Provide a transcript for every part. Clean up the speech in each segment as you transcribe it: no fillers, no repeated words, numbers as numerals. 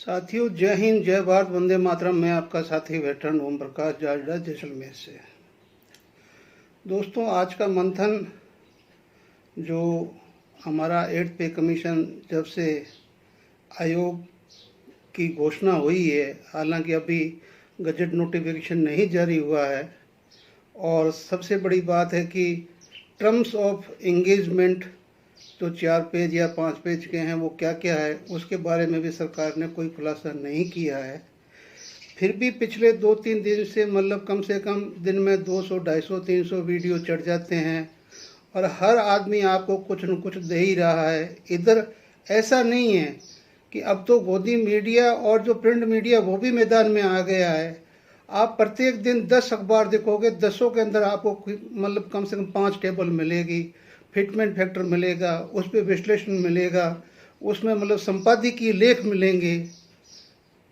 साथियों, जय हिंद, जय भारत, वंदे मातरम। मैं आपका साथी वेटरन ओम प्रकाश जाजड़ा, जैसलमेर से। दोस्तों, आज का मंथन जो हमारा 8th पे कमीशन जब से आयोग की घोषणा हुई है, हालांकि अभी गजट नोटिफिकेशन नहीं जारी हुआ है, और सबसे बड़ी बात है कि टर्म्स ऑफ एंगेजमेंट जो 4 पेज या 5 पेज के हैं वो क्या क्या है, उसके बारे में भी सरकार ने कोई खुलासा नहीं किया है। फिर भी पिछले 2-3 दिन से मतलब कम से कम दिन में 200, 250, 300 वीडियो चढ़ जाते हैं और हर आदमी आपको कुछ न कुछ दे ही रहा है। इधर ऐसा नहीं है कि अब तो गोदी मीडिया और जो प्रिंट मीडिया वो भी मैदान में आ गया है। आप प्रत्येक दिन 10 अखबार देखोगे, 10 के अंदर आपको मतलब कम से कम 5 टेबल मिलेगी, फिटमेंट फैक्टर मिलेगा, उस पर विश्लेषण मिलेगा, उसमें मतलब संपादकीय लेख मिलेंगे,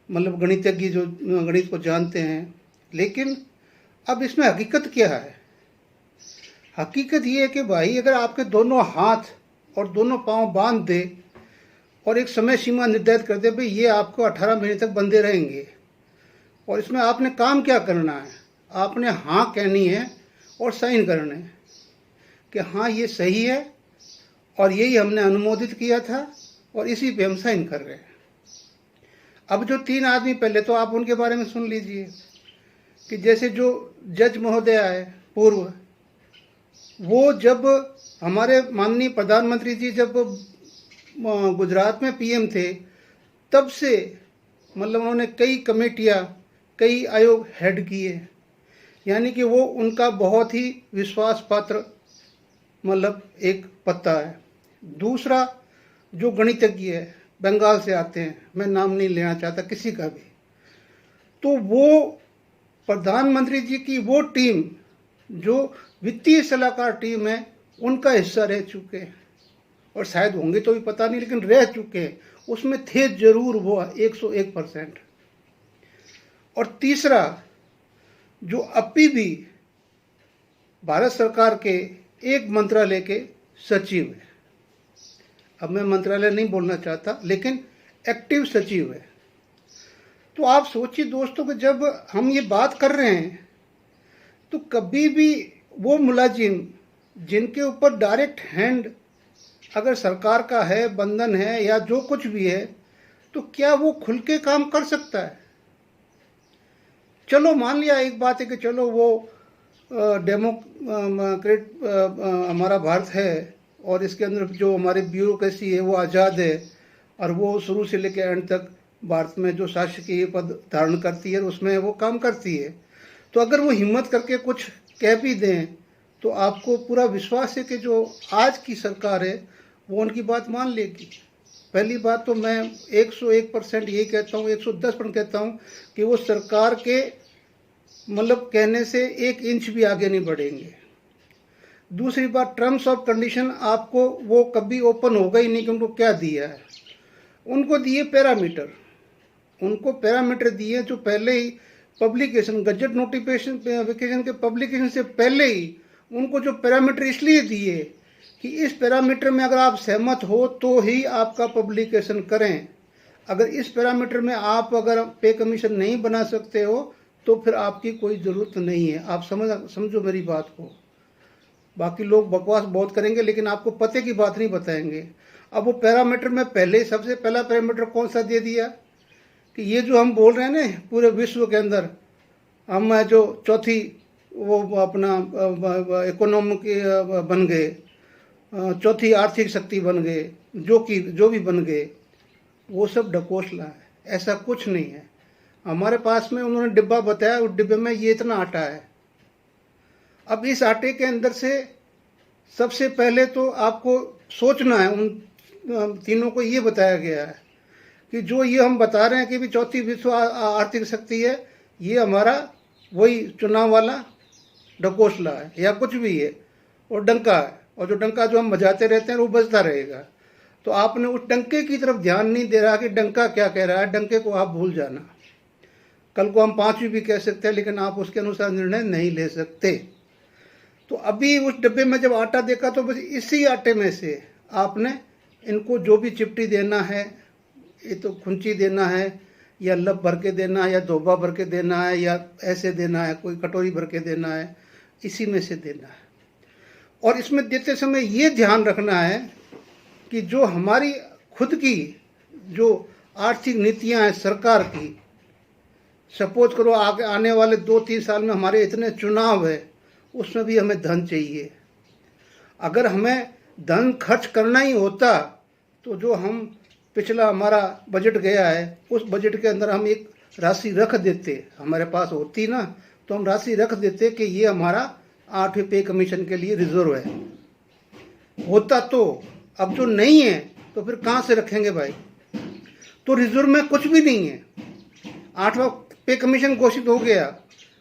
मतलब गणितज्ञ जो गणित को जानते हैं। लेकिन अब इसमें हकीकत क्या है? हकीकत ये है कि भाई, अगर आपके दोनों हाथ और दोनों पांव बांध दे और एक समय सीमा निर्धारित कर दे, भाई ये आपको 18 महीने तक बंधे रहेंगे, और इसमें आपने काम क्या करना है? आपने हाँ कहनी है और साइन करने हैं कि हाँ ये सही है और यही हमने अनुमोदित किया था और इसी पे हम साइन कर रहे हैं। अब जो 3 आदमी, पहले तो आप उनके बारे में सुन लीजिए कि जैसे जो जज महोदय आए पूर्व, वो जब हमारे माननीय प्रधानमंत्री जी जब गुजरात में पीएम थे, तब से मतलब उन्होंने कई कमेटियां, कई आयोग हेड किए, यानी कि वो उनका बहुत ही विश्वास पात्र मतलब एक पत्ता है। दूसरा, जो गणितज्ञ है, बंगाल से आते हैं, मैं नाम नहीं लेना चाहता किसी का भी, तो वो प्रधानमंत्री जी की वो टीम जो वित्तीय सलाहकार टीम है, उनका हिस्सा रह चुके हैं, और शायद होंगे तो भी पता नहीं, लेकिन रह चुके हैं, उसमें थे जरूर वो 101%। और तीसरा, जो अभी भी भारत सरकार के एक मंत्रालय के सचिव है, अब मैं मंत्रालय नहीं बोलना चाहता, लेकिन एक्टिव सचिव है। तो आप सोचिए दोस्तों कि जब हम ये बात कर रहे हैं, तो कभी भी वो मुलाजिम जिनके ऊपर डायरेक्ट हैंड अगर सरकार का है, बंधन है या जो कुछ भी है, तो क्या वो खुल के काम कर सकता है? चलो मान लिया, एक बात है कि चलो वो डेमोक्रेट हमारा भारत है और इसके अंदर जो हमारी ब्यूरोक्रेसी है वो आज़ाद है, और वो शुरू से लेकर एंड तक भारत में जो शासकीय पद धारण करती है उसमें वो काम करती है। तो अगर वो हिम्मत करके कुछ कह भी दें तो आपको पूरा विश्वास है कि जो आज की सरकार है वो उनकी बात मान लेगी। पहली बात तो मैं 101% यही कहता हूँ, 110% कहता हूँ कि वो सरकार के मतलब कहने से 1 इंच भी आगे नहीं बढ़ेंगे। दूसरी बात, टर्म्स ऑफ कंडीशन आपको वो कभी ओपन होगा ही नहीं कि उनको क्या दिया है। उनको दिए पैरामीटर, उनको पैरामीटर दिए जो पहले ही पब्लिकेशन, गजट नोटिफिकेशन के पब्लिकेशन से पहले ही उनको जो पैरामीटर इसलिए दिए कि इस पैरामीटर में अगर आप सहमत हो तो ही आपका पब्लिकेशन करें। अगर इस पैरामीटर में आप अगर पे कमीशन नहीं बना सकते हो तो फिर आपकी कोई ज़रूरत नहीं है। आप समझो मेरी बात को। बाकी लोग बकवास बहुत करेंगे लेकिन आपको पते की बात नहीं बताएंगे। अब वो पैरामीटर में पहले सबसे पहला पैरामीटर कौन सा दे दिया कि ये जो हम बोल रहे हैं ना, पूरे विश्व के अंदर हम जो चौथी वो अपना इकोनॉमिक बन गए, चौथी आर्थिक शक्ति बन गए, जो भी बन गए, वो सब ढकोसला है। ऐसा कुछ नहीं है। हमारे पास में उन्होंने डिब्बा बताया, उस डिब्बे में ये इतना आटा है। अब इस आटे के अंदर से सबसे पहले तो आपको सोचना है, उन तीनों को ये बताया गया है कि जो ये हम बता रहे हैं कि भी चौथी विश्व आर्थिक शक्ति है, ये हमारा वही चुनाव वाला ढकोसला है या कुछ भी है, और डंका है, और जो डंका जो हम बजाते रहते हैं वो बजता रहेगा। तो आपने उस डंके की तरफ ध्यान नहीं दे रहा कि डंका क्या कह रहा है, डंके को आप भूल जाना। कल को हम 5वीं भी कह सकते हैं, लेकिन आप उसके अनुसार निर्णय नहीं ले सकते। तो अभी उस डब्बे में जब आटा देखा तो बस इसी आटे में से आपने इनको जो भी चिपटी देना है, ये तो खुंची देना है या लब भर के देना है या धोबा भर के देना है या ऐसे देना है, कोई कटोरी भर के देना है, इसी में से देना है। और इसमें देते समय ये ध्यान रखना है कि जो हमारी खुद की जो आर्थिक नीतियां हैं सरकार की, सपोज करो आगे आने वाले 2-3 साल में हमारे इतने चुनाव है, उसमें भी हमें धन चाहिए। अगर हमें धन खर्च करना ही होता तो जो हम पिछला हमारा बजट गया है उस बजट के अंदर हम एक राशि रख देते, हमारे पास होती ना, तो हम राशि रख देते कि ये हमारा 8वें पे कमीशन के लिए रिजर्व है, होता तो। अब जो नहीं है तो फिर कहाँ से रखेंगे भाई? तो रिजर्व में कुछ भी नहीं है। 8वां पे कमीशन घोषित हो गया,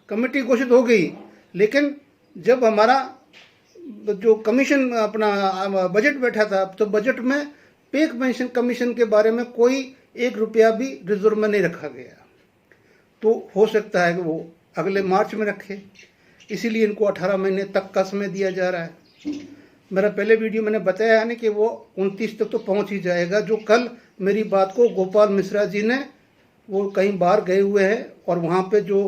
कमेटी घोषित हो गई, लेकिन जब हमारा जो कमीशन अपना बजट बैठा था तो बजट में पे कमीशन के बारे में कोई 1 रुपया भी रिजर्व में नहीं रखा गया। तो हो सकता है कि वो अगले मार्च में रखे, इसीलिए इनको 18 महीने तक का समय दिया जा रहा है। मेरा पहले वीडियो मैंने बताया है ना कि वो 29 तक तो पहुंच ही जाएगा। जो कल मेरी बात को गोपाल मिश्रा जी ने, वो कहीं बाहर गए हुए हैं और वहाँ पे जो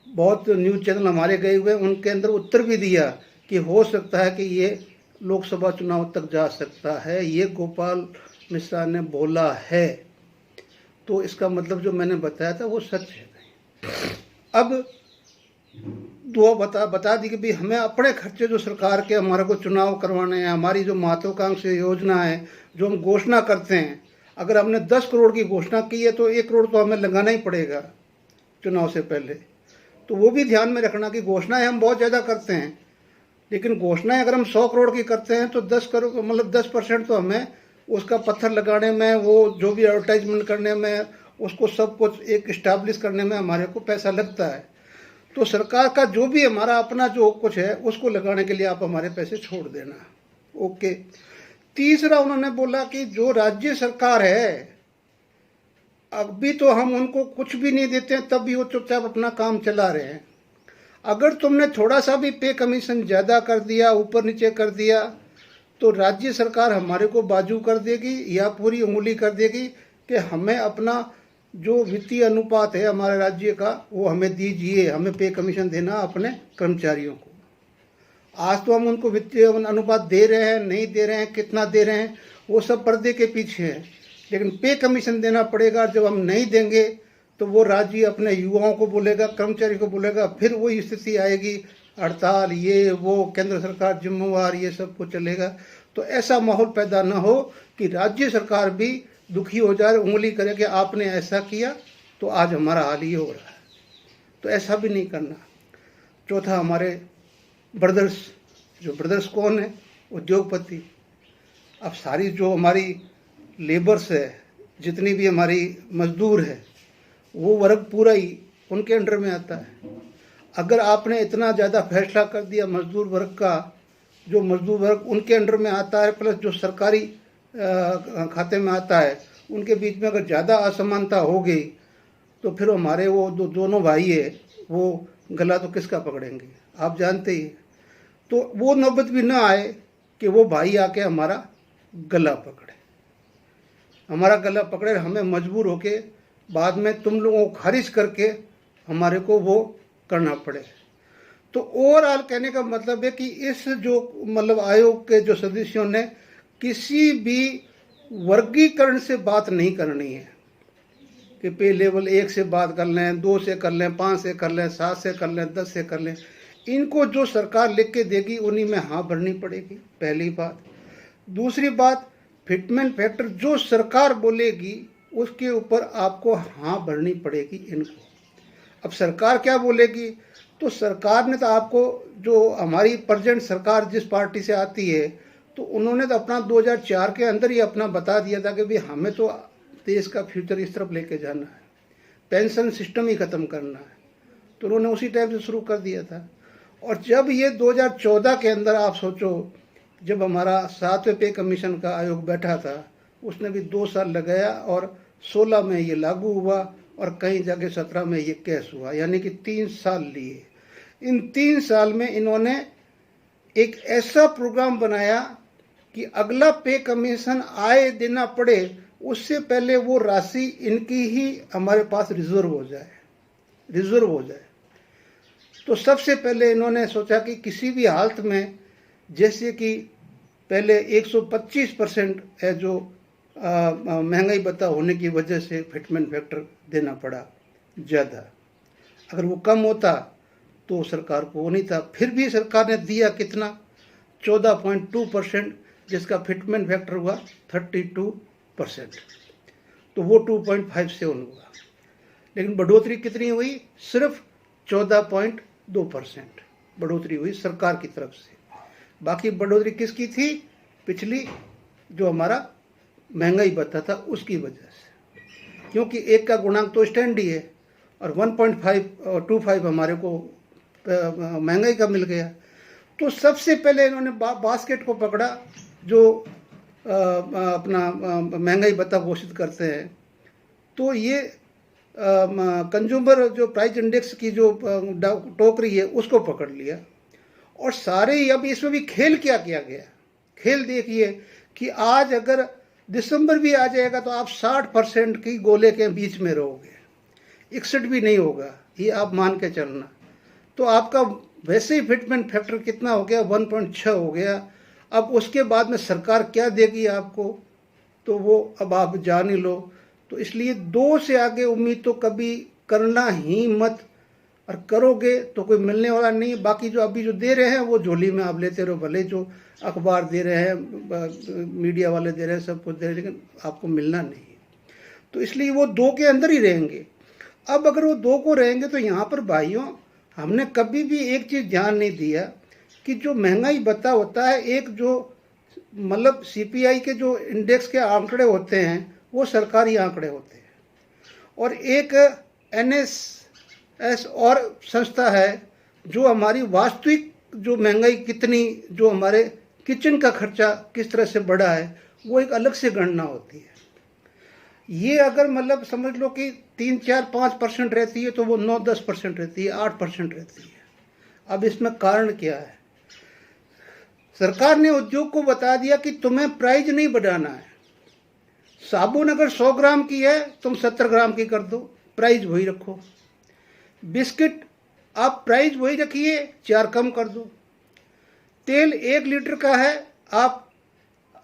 बहुत न्यूज़ चैनल हमारे गए हुए हैं उनके अंदर उत्तर भी दिया कि हो सकता है कि ये लोकसभा चुनाव तक जा सकता है, ये गोपाल मिश्रा ने बोला है। तो इसका मतलब जो मैंने बताया था वो सच है। अब दुआ बता दी कि भाई हमें अपने खर्चे जो सरकार के हमारे को चुनाव करवाने हैं, हमारी जो महत्वाकांक्षी योजना है जो हम घोषणा करते हैं, अगर हमने 10 करोड़ की घोषणा की है तो 1 करोड़ तो हमें लगाना ही पड़ेगा चुनाव से पहले। तो वो भी ध्यान में रखना कि घोषणाएं हम बहुत ज़्यादा करते हैं, लेकिन घोषणाएं अगर हम 100 करोड़ की करते हैं तो 10 करोड़ मतलब 10% तो हमें उसका पत्थर लगाने में, वो जो भी एडवर्टाइजमेंट करने में, उसको सब कुछ एक इस्टेब्लिश करने में हमारे को पैसा लगता है। तो सरकार का जो भी हमारा अपना जो कुछ है उसको लगाने के लिए आप हमारे पैसे छोड़ देना। ओके। तीसरा उन्होंने बोला कि जो राज्य सरकार है अभी तो हम उनको कुछ भी नहीं देते हैं, तब भी वो चुपचाप अपना काम चला रहे हैं। अगर तुमने थोड़ा सा भी पे कमीशन ज़्यादा कर दिया, ऊपर नीचे कर दिया, तो राज्य सरकार हमारे को बाजू कर देगी या पूरी उंगली कर देगी कि हमें अपना जो वित्तीय अनुपात है हमारे राज्य का वो हमें दीजिए, हमें पे कमीशन देना अपने कर्मचारियों को। आज तो हम उनको वित्तीय अनुपात दे रहे हैं, नहीं दे रहे हैं, कितना दे रहे हैं, वो सब पर्दे के पीछे है, लेकिन पे कमीशन देना पड़ेगा। जब हम नहीं देंगे तो वो राज्य अपने युवाओं को बोलेगा, कर्मचारी को बोलेगा, फिर वही स्थिति आएगी, हड़ताल, ये वो, केंद्र सरकार जिम्मेवार, ये सब कुछ चलेगा। तो ऐसा माहौल पैदा न हो कि राज्य सरकार भी दुखी हो जाए, उंगली करे कि आपने ऐसा किया तो आज हमारा हाल ये हो रहा है। तो ऐसा भी नहीं करना। चौथा, हमारे ब्रदर्स, जो ब्रदर्स कौन है? उद्योगपति। अब सारी जो हमारी लेबर्स है, जितनी भी हमारी मजदूर है, वो वर्ग पूरा ही उनके अंडर में आता है। अगर आपने इतना ज़्यादा फैसला कर दिया मजदूर वर्ग का, जो मजदूर वर्ग उनके अंडर में आता है प्लस जो सरकारी खाते में आता है, उनके बीच में अगर ज़्यादा असमानता हो गई तो फिर हमारे वो दोनों भाई है वो गला तो किसका पकड़ेंगे, आप जानते ही। तो वो नौबत भी ना आए कि वो भाई आके हमारा गला पकड़े, हमारा गला पकड़े, हमें मजबूर होके बाद में तुम लोगों को खारिज करके हमारे को वो करना पड़े। तो ओवरऑल कहने का मतलब है कि इस जो मतलब आयोग के जो सदस्यों ने किसी भी वर्गीकरण से बात नहीं करनी है कि पे लेवल 1 से बात कर लें, 2 से कर लें, 5 से कर लें, 7 से कर लें, 10 से कर लें। इनको जो सरकार लिख के देगी उन्हीं में हाँ भरनी पड़ेगी, पहली बात। दूसरी बात, फिटमेंट फैक्टर जो सरकार बोलेगी उसके ऊपर आपको हाँ भरनी पड़ेगी इनको। अब सरकार क्या बोलेगी? तो सरकार ने तो आपको, जो हमारी प्रेजेंट सरकार जिस पार्टी से आती है, तो उन्होंने तो अपना 2004 के अंदर ही अपना बता दिया था कि भाई हमें तो देश का फ्यूचर इस तरफ लेके जाना है, पेंशन सिस्टम ही ख़त्म करना है। तो उन्होंने उसी टाइम से शुरू कर दिया था। और जब ये 2014 के अंदर आप सोचो, जब हमारा 7वें पे कमीशन का आयोग बैठा था, उसने भी 2 साल लगाया और 16 में ये लागू हुआ और कई जगह 17 में ये कैश हुआ, यानी कि 3 साल लिए। इन 3 साल में इन्होंने एक ऐसा प्रोग्राम बनाया कि अगला पे कमीशन आए देना पड़े उससे पहले वो राशि इनकी ही हमारे पास रिजर्व हो जाए। तो सबसे पहले इन्होंने सोचा कि किसी भी हालत में, जैसे कि पहले 125% है जो महंगाई भत्ता होने की वजह से फिटमेंट फैक्टर देना पड़ा ज़्यादा, अगर वो कम होता तो सरकार को वो नहीं था। फिर भी सरकार ने दिया कितना, 14.2%, जिसका फिटमेंट फैक्टर हुआ 32%, तो वो 2.57 हुआ। लेकिन बढ़ोतरी कितनी हुई, सिर्फ 14.2% बढ़ोतरी हुई सरकार की तरफ से। बाकी बढ़ोतरी किसकी थी, पिछली जो हमारा महंगाई भत्ता था उसकी वजह से, क्योंकि एक का गुणांक तो स्टैंड ही है और 1.25 हमारे को महंगाई का मिल गया। तो सबसे पहले इन्होंने बास्केट को पकड़ा जो अपना महंगाई भत्ता घोषित करते हैं। तो ये कंज्यूमर जो प्राइस इंडेक्स की जो टोकरी है उसको पकड़ लिया। और सारे अब इसमें भी खेल क्या किया गया, खेल देखिए कि आज अगर दिसंबर भी आ जाएगा तो आप 60% की गोले के बीच में रहोगे, 61 भी नहीं होगा, ये आप मान के चलना। तो आपका वैसे ही फिटमेंट फैक्टर कितना हो गया, 1.6 हो गया। अब उसके बाद में सरकार क्या देगी आपको, तो वो अब आप जान ही लो। तो इसलिए 2 से आगे उम्मीद तो कभी करना ही मत, और करोगे तो कोई मिलने वाला नहीं। बाकी जो अभी जो दे रहे हैं वो झोली में आप लेते रहो, भले जो अखबार दे रहे हैं, मीडिया वाले दे रहे हैं, सब कुछ दे रहे हैं, लेकिन आपको मिलना नहीं। तो इसलिए वो 2 के अंदर ही रहेंगे। अब अगर वो 2 को रहेंगे तो यहाँ पर भाइयों हमने कभी भी एक चीज़ ध्यान नहीं दिया कि जो महंगाई भत्ता होता है, एक जो मतलब CPI के जो इंडेक्स के आंकड़े होते हैं वो सरकारी आंकड़े होते हैं, और एक NSS और संस्था है जो हमारी वास्तविक जो महंगाई कितनी, जो हमारे किचन का खर्चा किस तरह से बढ़ा है, वो एक अलग से गणना होती है। ये अगर मतलब समझ लो कि 3, 4, 5% रहती है तो वो 9, 10% रहती है, 8% रहती है। अब इसमें कारण क्या है, सरकार ने उद्योग को बता दिया कि तुम्हें प्राइस नहीं बढ़ाना है। साबुन अगर 100 ग्राम की है तुम 70 ग्राम की कर दो, प्राइस वही रखो। बिस्किट आप प्राइस वही रखिए, 4 कम कर दो। तेल 1 लीटर का है, आप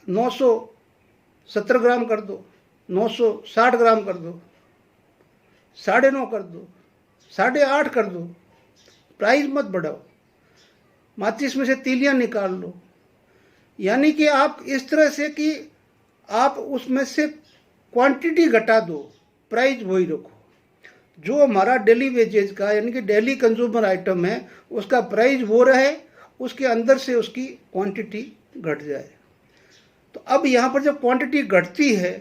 970 ग्राम कर दो, 960 ग्राम कर दो, 9.5 कर दो, 8.5 कर दो, प्राइस मत बढ़ाओ। माचिस में से तीलियां निकाल लो। यानी कि आप इस तरह से कि आप उसमें से क्वांटिटी घटा दो, प्राइस वही रखो। जो हमारा डेली वेजेज का यानी कि डेली कंज्यूमर आइटम है उसका प्राइस वो रहे, उसके अंदर से उसकी क्वांटिटी घट जाए। तो अब यहाँ पर जब क्वांटिटी घटती है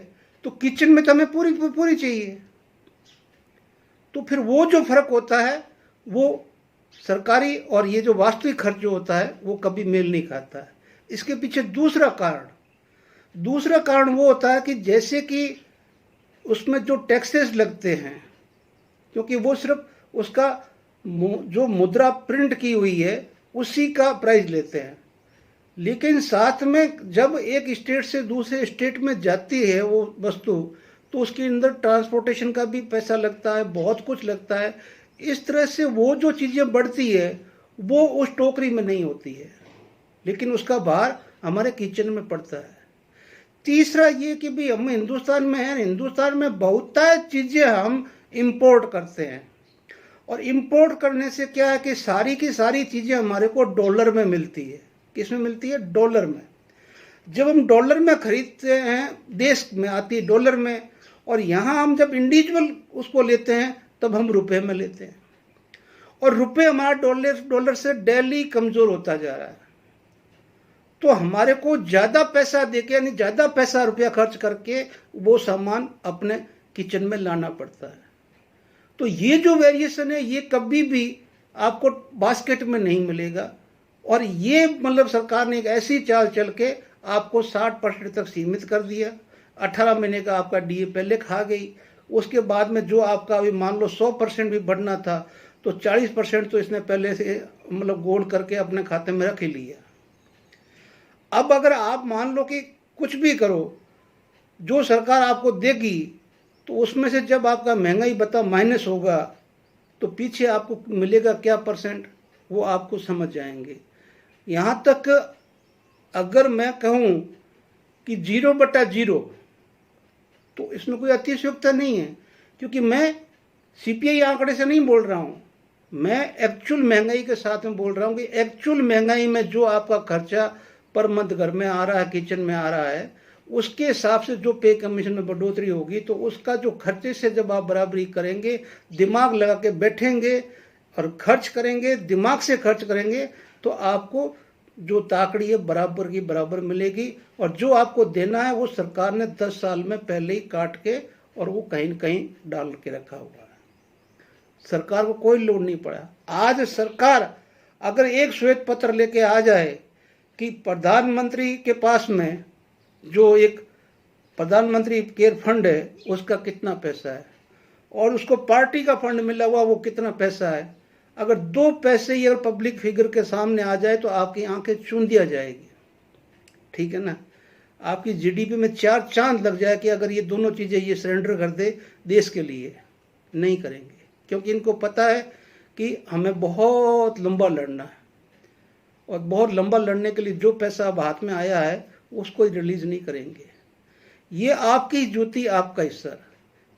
तो किचन में तो हमें पूरी पूरी चाहिए, तो फिर वो जो फर्क होता है वो सरकारी और ये जो वास्तविक खर्च जो होता है वो कभी मेल नहीं खाता है। इसके पीछे दूसरा कारण वो होता है कि जैसे कि उसमें जो टैक्सेस लगते हैं, क्योंकि वो सिर्फ उसका जो मुद्रा प्रिंट की हुई है उसी का प्राइस लेते हैं, लेकिन साथ में जब एक स्टेट से दूसरे स्टेट में जाती है वो वस्तु तो उसके अंदर ट्रांसपोर्टेशन का भी पैसा लगता है, बहुत कुछ लगता है। इस तरह से वो जो चीज़ें बढ़ती है वो उस टोकरी में नहीं होती है, लेकिन उसका भार हमारे किचन में पड़ता है। तीसरा ये कि भाई हम हिंदुस्तान में हैं, हिंदुस्तान में बहुत चीज़ें हम इंपोर्ट करते हैं, और इंपोर्ट करने से क्या है कि सारी की सारी चीज़ें हमारे को डॉलर में मिलती है। किस में मिलती है? डॉलर में। जब हम डॉलर में खरीदते हैं, देश में आती है डॉलर में, और यहाँ हम जब इंडिविजुअल उसको लेते हैं तब हम रुपए में लेते हैं, और रुपए हमारा डॉलर से डेली कमज़ोर होता जा रहा है। तो हमारे को ज़्यादा पैसा देके यानी ज़्यादा पैसा रुपया खर्च करके वो सामान अपने किचन में लाना पड़ता है। तो ये जो वेरिएशन है ये कभी भी आपको बास्केट में नहीं मिलेगा, और ये मतलब सरकार ने एक ऐसी चाल चल के आपको 60% तक सीमित कर दिया। 18 महीने का आपका DA पहले खा गई, उसके बाद में जो आपका अभी मान लो 100% भी बढ़ना था तो 40% तो इसने पहले से मतलब गोल करके अपने खाते में रख ही लिया। अब अगर आप मान लो कि कुछ भी करो, जो सरकार आपको देगी तो उसमें से जब आपका महंगाई भत्ता माइनस होगा तो पीछे आपको मिलेगा क्या परसेंट, वो आपको समझ जाएंगे। यहाँ तक अगर मैं कहूँ कि 0/0 तो इसमें कोई अतिशयोक्ति नहीं है, क्योंकि मैं सीपीआई आंकड़े से नहीं बोल रहा हूँ, मैं एक्चुअल महंगाई के साथ में बोल रहा हूँ कि एक्चुअल महंगाई में जो आपका खर्चा पर मंथ घर में आ रहा है, किचन में आ रहा है, उसके हिसाब से जो पे कमीशन में बढ़ोतरी होगी तो उसका जो खर्चे से जब आप बराबरी करेंगे, दिमाग लगा के बैठेंगे और खर्च करेंगे, दिमाग से खर्च करेंगे, तो आपको जो ताकड़ी है बराबर की बराबर मिलेगी। और जो आपको देना है वो सरकार ने 10 साल में पहले ही काट के और वो कहीं न कहीं डाल के रखा हुआ है। सरकार को कोई लोड नहीं पड़ा। आज सरकार अगर एक श्वेत पत्र लेके आ जाए कि प्रधानमंत्री के पास में जो एक प्रधानमंत्री केयर फंड है उसका कितना पैसा है और उसको पार्टी का फंड मिला हुआ वो कितना पैसा है, अगर 2 पैसे ही अगर पब्लिक फिगर के सामने आ जाए तो आपकी आंखें चून दिया जाएगी। ठीक है ना, आपकी जीडीपी में 4 चांद लग जाए कि अगर ये दोनों चीज़ें ये सरेंडर कर दे देश के लिए। नहीं करेंगे, क्योंकि इनको पता है कि हमें बहुत लंबा लड़ना है और बहुत लंबा लड़ने के लिए जो पैसा अब हाथ में आया है उसको रिलीज नहीं करेंगे। ये आपकी ज्योति आपका हिस्सा।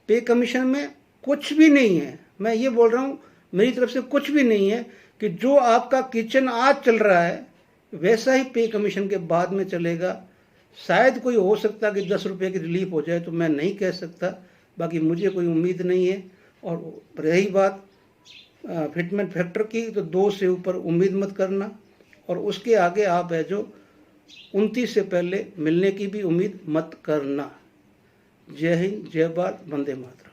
पे कमीशन में कुछ भी नहीं है, मैं ये बोल रहा हूँ मेरी तरफ से कुछ भी नहीं है कि जो आपका किचन आज चल रहा है वैसा ही पे कमीशन के बाद में चलेगा। शायद कोई हो सकता कि 10 रुपये की रिलीफ हो जाए, तो मैं नहीं कह सकता, बाकी मुझे कोई उम्मीद नहीं है। और रही बात फिटमेंट फैक्टर की, तो 2 से ऊपर उम्मीद मत करना और उसके आगे आप है जो 29 से पहले मिलने की भी उम्मीद मत करना। जय हिंद, जय भारत, वंदे मातरम।